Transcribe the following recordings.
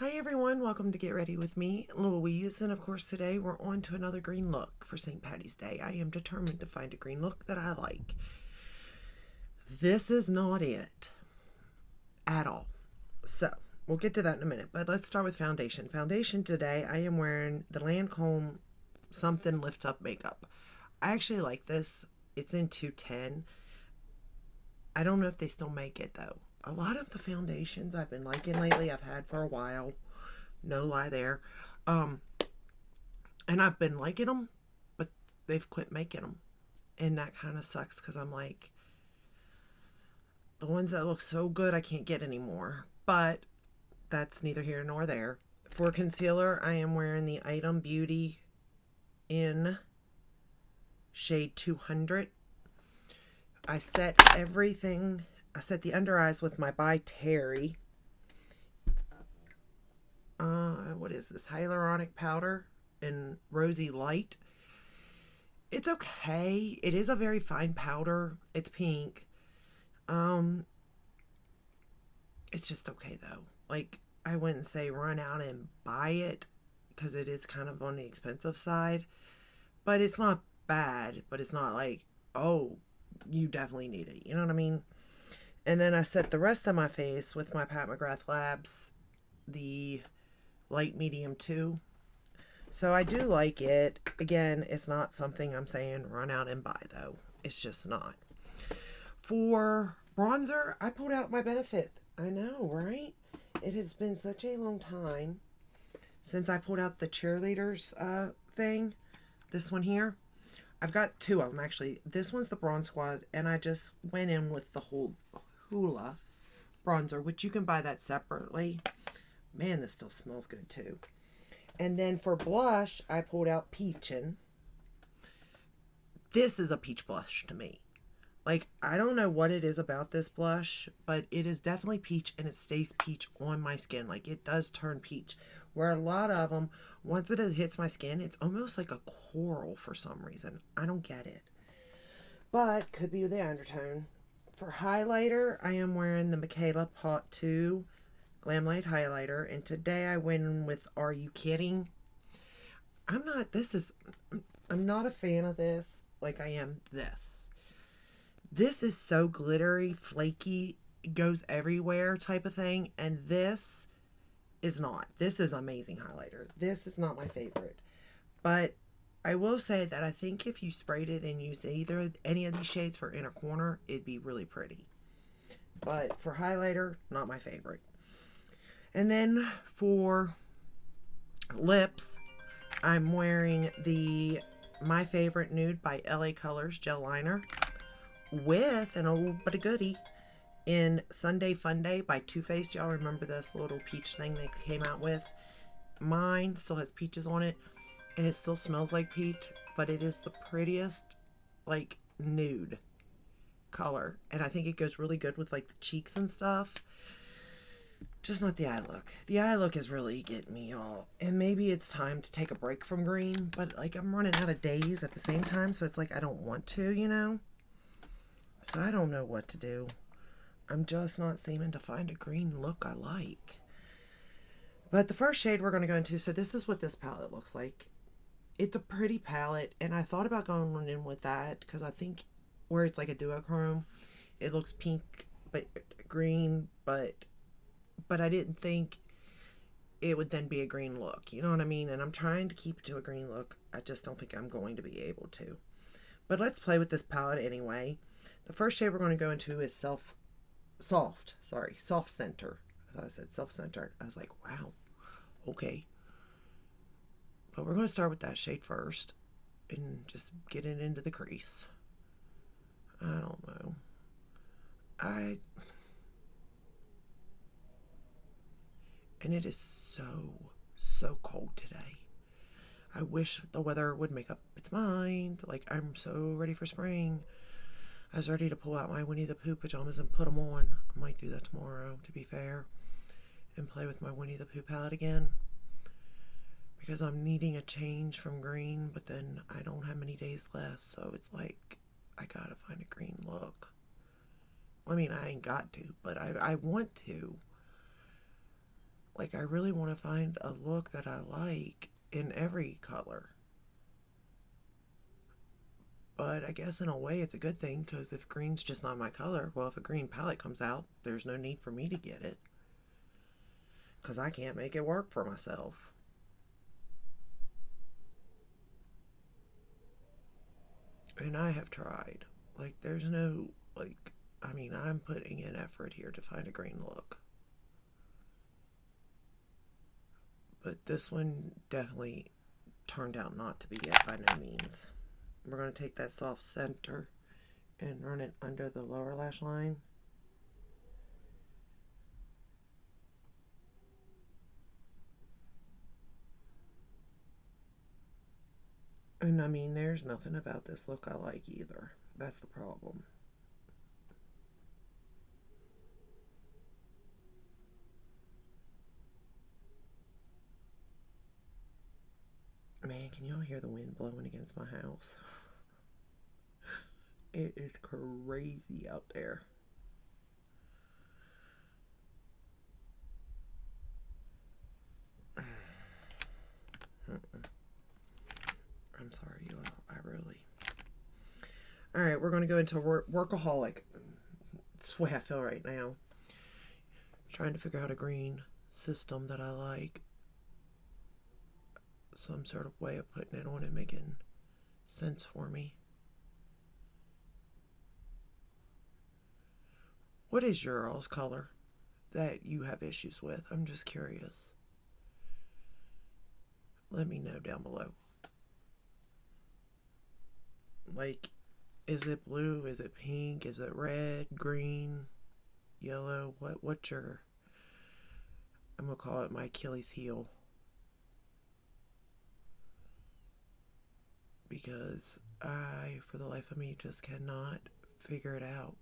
Hi everyone, welcome to Get Ready with me, Louise, and of course today we're on to another green look for St. Patty's Day. I am determined to find a green look that I like. This is not it at all. So, we'll get to that in a minute, but let's start with foundation. Foundation today, I am wearing the Lancome Something Lift Up Makeup. I actually like this. It's in 210. I don't know if they still make it though. A lot of the foundations I've been liking lately, I've had for a while. No lie there. Um, and I've been liking them, but they've quit making them. And that kind of sucks because I'm like, the ones that look so good, I can't get anymore. But that's neither here nor there. For concealer, I am wearing the Item Beauty in shade 200. I set the under eyes with my by Terry. What is this? Hyaluronic powder in Rosy Light. It's okay. It is a very fine powder. It's pink. Um, it's just okay though. Like, I wouldn't say run out and buy it because it is kind of on the expensive side. But it's not bad. But it's not like, oh, you definitely need it. You know what I mean? And then I set the rest of my face with my Pat McGrath Labs, the light medium 2. So I do like it. Again, it's not something I'm saying run out and buy though. It's just not. For bronzer, I pulled out my Benefit. I know, right? It has been such a long time since I pulled out the cheerleaders thing. This one here. I've got two of them actually. This one's the Bronze Squad, and I just went in with the whole Hoola bronzer, which you can buy that separately. Man, this still smells good too. And then for blush, I pulled out Peachin'. This is a peach blush to me. Like, I don't know what it is about this blush, but it is definitely peach, and it stays peach on my skin. Like, it does turn peach. Where a lot of them, once it hits my skin, it's almost like a coral for some reason. I don't get it. But, could be the undertone. For highlighter, I am wearing the Mikayla Paht 2 Glamlite highlighter, and today I went in with Are You Kidding? I'm not a fan of this like I am this. This is so glittery, flaky, goes everywhere type of thing, and this is not. This is amazing highlighter. This is not my favorite. But I will say that I think if you sprayed it and used any of these shades for inner corner, it'd be really pretty. But for highlighter, not my favorite. And then for lips, I'm wearing the My Favorite Nude by LA Colors gel liner with an old but a goodie in Sunday Fun Day by Too Faced. Y'all remember this little peach thing they came out with? Mine still has peaches on it, and it still smells like peach, but it is the prettiest, like, nude color. And I think it goes really good with, like, the cheeks and stuff. Just not the eye look. The eye look is really getting me, y'all. And maybe it's time to take a break from green, but, like, I'm running out of days at the same time, so it's like I don't want to, you know? So I don't know what to do. I'm just not seeming to find a green look I like. But the first shade we're going to go into, so this is what this palette looks like. It's a pretty palette, and I thought about going in with that because I think where it's like a duochrome, it looks pink, but green, but I didn't think it would then be a green look. You know what I mean? And I'm trying to keep it to a green look. I just don't think I'm going to be able to. But let's play with this palette anyway. The first shade we're going to go into is Soft Center. I thought I said self-centered. I was like, wow, okay. But we're going to start with that shade first and just get it into the crease. I don't know. And it is so cold today. I wish the weather would make up its mind. Like, I'm so ready for spring. I was ready to pull out my Winnie the Pooh pajamas and put them on. I might do that tomorrow, to be fair. And play with my Winnie the Pooh palette again. Because I'm needing a change from green, but then I don't have many days left. So it's like, I gotta find a green look. I mean, I ain't got to, but I want to. Like, I really want to find a look that I like in every color. But I guess in a way it's a good thing, because if green's just not my color, well, if a green palette comes out, there's no need for me to get it, because I can't make it work for myself. And I have tried. Like, there's no, like, I mean, I'm putting in effort here to find a green look. But this one definitely turned out not to be it by no means. We're going to take that soft center and run it under the lower lash line. And I mean, there's nothing about this look I like either. That's the problem. Man, can y'all hear the wind blowing against my house? It is crazy out there. I'm sorry, you all. I really. Alright, we're going to go into workaholic. That's the way I feel right now. Trying to figure out a green system that I like. Some sort of way of putting it on and making sense for me. What is your all's color that you have issues with? I'm just curious. Let me know down below. Like, is it blue? Is it pink? Is it red? Green? Yellow? What's your... I'm gonna call it my Achilles heel. Because I, for the life of me, just cannot figure it out.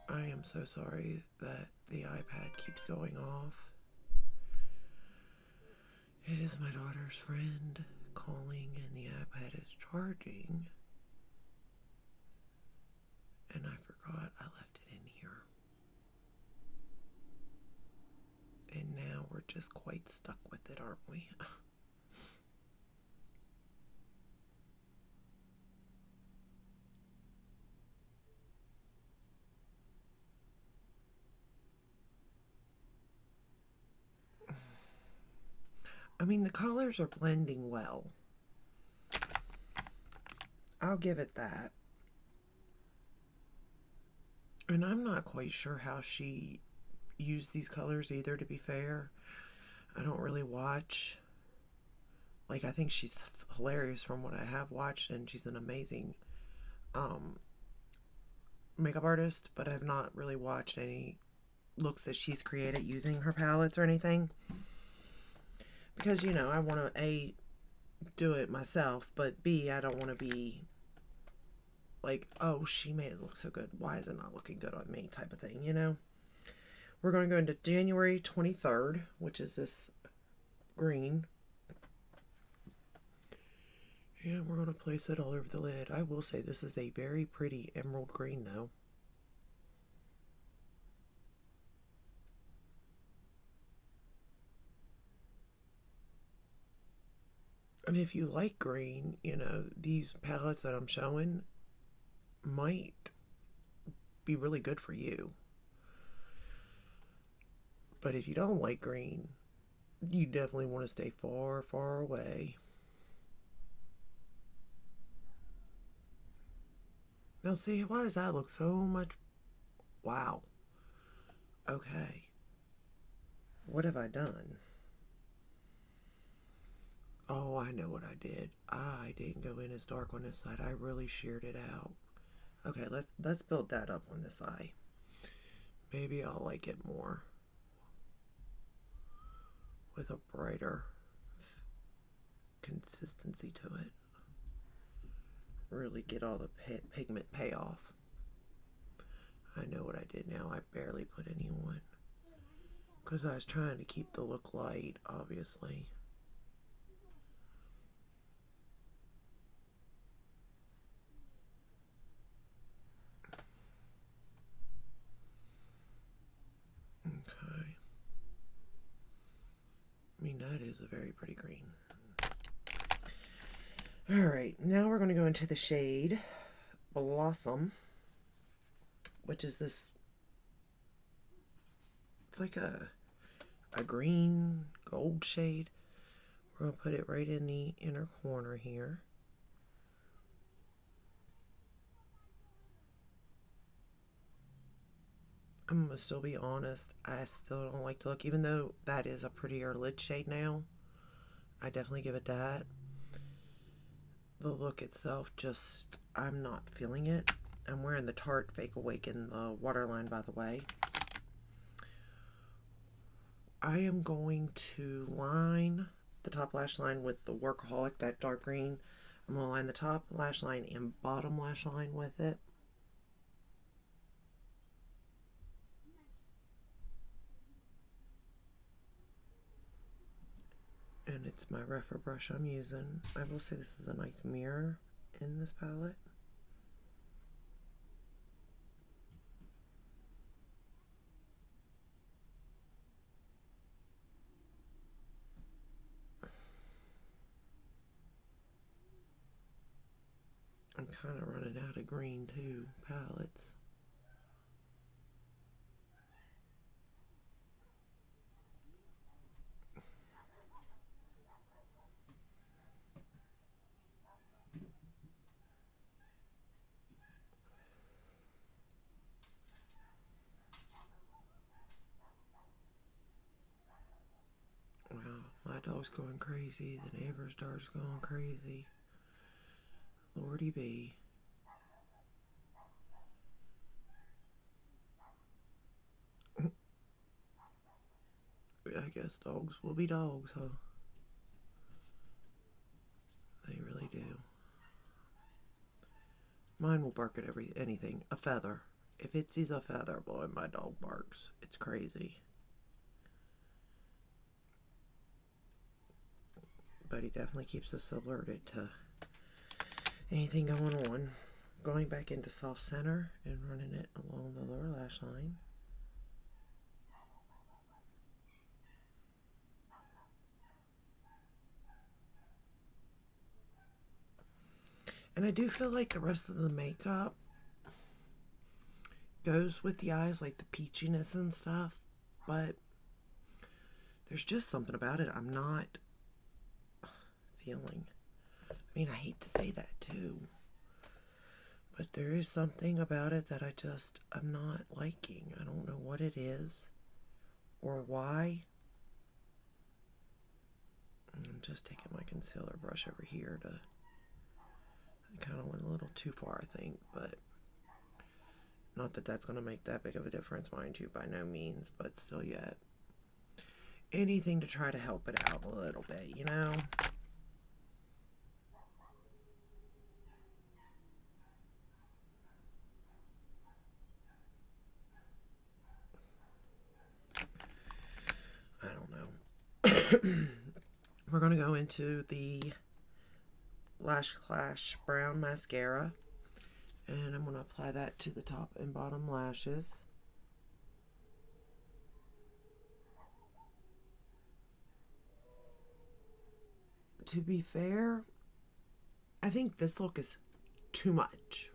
I am so sorry that the iPad keeps going off. It is my daughter's friend calling and the iPad is charging. And I forgot I left it in here. And now we're just quite stuck with it, aren't we? I mean, the colors are blending well. I'll give it that. And I'm not quite sure how she used these colors either, to be fair. I don't really watch. Like, I think she's hilarious from what I have watched, and she's an amazing makeup artist, but I've not really watched any looks that she's created using her palettes or anything. Because, you know, I want to, A, do it myself, but B, I don't want to be like, oh, she made it look so good, why is it not looking good on me, type of thing, you know? We're going to go into January 23rd, which is this green. And we're going to place it all over the lid. I will say this is a very pretty emerald green, though. And if you like green, you know, these palettes that I'm showing might be really good for you. But if you don't like green, you definitely want to stay far, far away. Now see, why does that look so much? Wow. Okay. What have I done? Oh, I know what I did. I didn't go in as dark on this side. I really sheared it out. Okay, let's build that up on this eye. Maybe I'll like it more with a brighter consistency to it. Really get all the pigment payoff. I know what I did now. I barely put any on because I was trying to keep the look light, obviously. is a very pretty green. Alright, now we're going to go into the shade Blossom, which is this, it's like a green gold shade. We're going to put it right in the inner corner here. I'm going to still be honest, I still don't like the look, even though that is a prettier lid shade now. I definitely give it that. The look itself, just, I'm not feeling it. I'm wearing the Tarte Fake Awaken, the waterline, by the way. I am going to line the top lash line with the Workaholic, that dark green. I'm going to line the top lash line and bottom lash line with it. And it's my refer brush I'm using. I will say this is a nice mirror in this palette. I'm kind of running out of green too, palettes. Wow, my dog's going crazy. The neighbor's dog's going crazy. Lordy be. I guess dogs will be dogs, huh? They really do. Mine will bark at anything. A feather. If it sees a feather, boy, my dog barks. It's crazy. But he definitely keeps us alerted to anything going on. Going back into soft center and running it along the lower lash line. And I do feel like the rest of the makeup goes with the eyes, like the peachiness and stuff, but there's just something about it I'm not feeling. I mean, I hate to say that too, but there is something about it that I'm not liking. I don't know what it is or why. I'm just taking my concealer brush over here to, I kind of went a little too far, I think, but not that that's going to make that big of a difference, mind you, by no means, but still yet. Anything to try to help it out a little bit, you know? I don't know. We're going to go into the Lash Clash Brown Mascara. And I'm going to apply that to the top and bottom lashes. To be fair, I think this look is too much.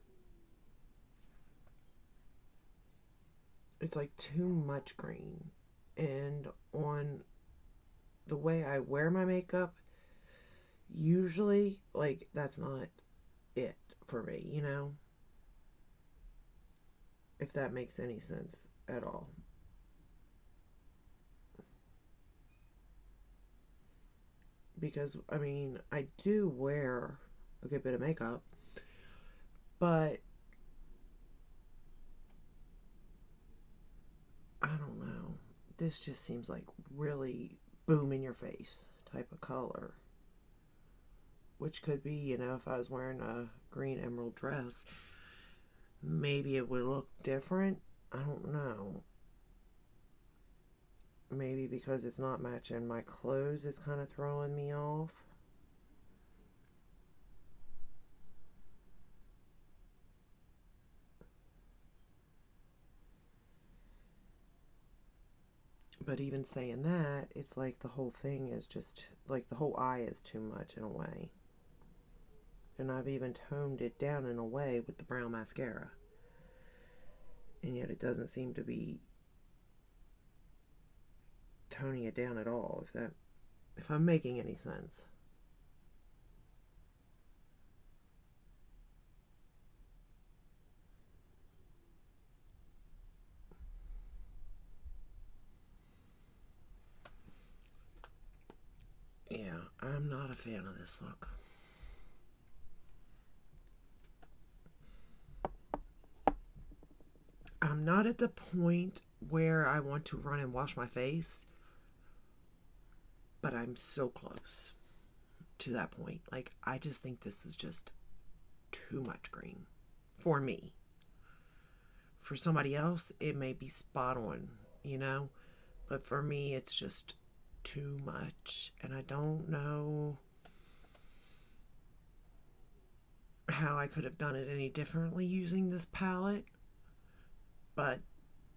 It's like too much green. And on the way I wear my makeup, usually, like, that's not it for me, you know? If that makes any sense at all. Because, I mean, I do wear a good bit of makeup, but I don't know. This just seems like really boom in your face type of color. Which could be, you know, if I was wearing a green emerald dress, maybe it would look different. I don't know. Maybe because it's not matching my clothes, it's kind of throwing me off. But even saying that, it's like the whole thing is just, like the whole eye is too much in a way. And I've even toned it down in a way with the brown mascara. And yet it doesn't seem to be toning it down at all, if I'm making any sense. Yeah, I'm not a fan of this look. I'm not at the point where I want to run and wash my face, but I'm so close to that point. Like, I just think this is just too much green for me. For somebody else, it may be spot on, you know? But for me, it's just too much. And I don't know how I could have done it any differently using this palette. But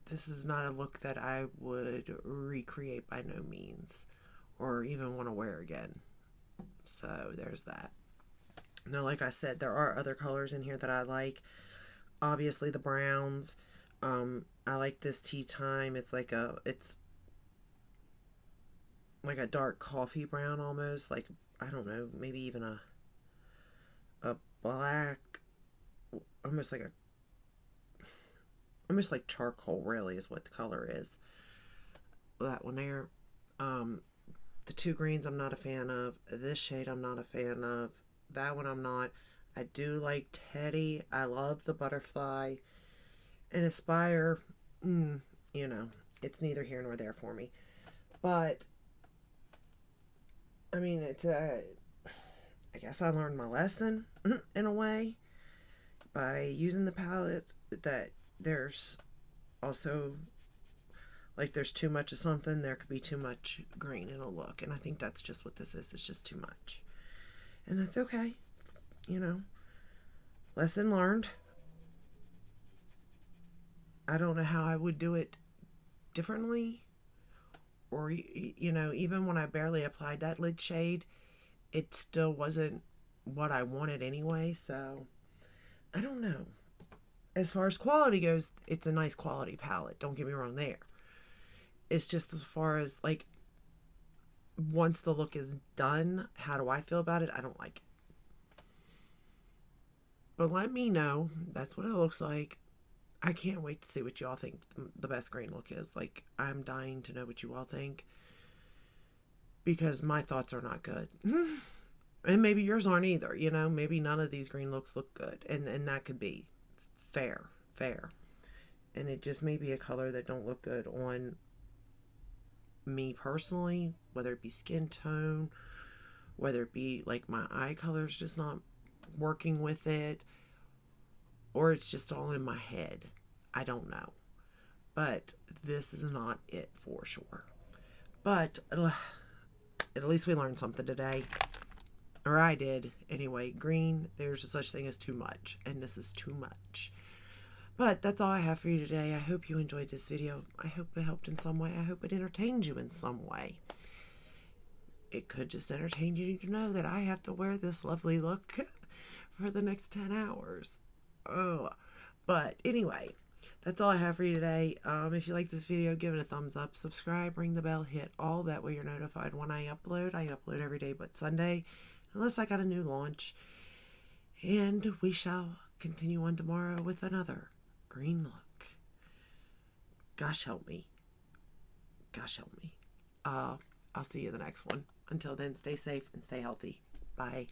this is not a look that I would recreate by no means. Or even want to wear again. So there's that. Now, like I said, there are other colors in here that I like. Obviously the browns. I like this tea time. It's like a dark coffee brown almost. Like, I don't know, maybe even a black, almost like charcoal really is what the color is. That one there. The two greens I'm not a fan of. This shade I'm not a fan of. That one I'm not. I do like Teddy. I love the butterfly. And Aspire, you know, it's neither here nor there for me. But, I mean, I guess I learned my lesson in a way by using the palette, that there's also, like, there's too much of something, there could be too much green in a look. And I think that's just what this is. It's just too much. And that's okay. You know, lesson learned. I don't know how I would do it differently. Or, you know, even when I barely applied that lid shade, it still wasn't what I wanted anyway. So, I don't know. As far as quality goes, it's a nice quality palette. Don't get me wrong there. It's just as far as, like, once the look is done, how do I feel about it? I don't like it. But let me know. That's what it looks like. I can't wait to see what y'all think the best green look is. Like, I'm dying to know what you all think. Because my thoughts are not good. And maybe yours aren't either, you know? Maybe none of these green looks look good. And that could be fair. And it just may be a color that don't look good on me personally. Whether it be skin tone. Whether it be, like, my eye color's just not working with it. Or it's just all in my head. I don't know. But this is not it for sure. But at least we learned something today. Or I did. Anyway, green, there's a such thing as too much. And this is too much. But that's all I have for you today. I hope you enjoyed this video. I hope it helped in some way. I hope it entertained you in some way. It could just entertain you to know that I have to wear this lovely look for the next 10 hours. Oh, but anyway, that's all I have for you today. If you like this video, give it a thumbs up, subscribe, ring the bell, hit all, that way you're notified when I upload. I upload every day but Sunday, unless I got a new launch. And we shall continue on tomorrow with another green look. Gosh help me. I'll see you in the next one. Until then, stay safe and stay healthy. Bye.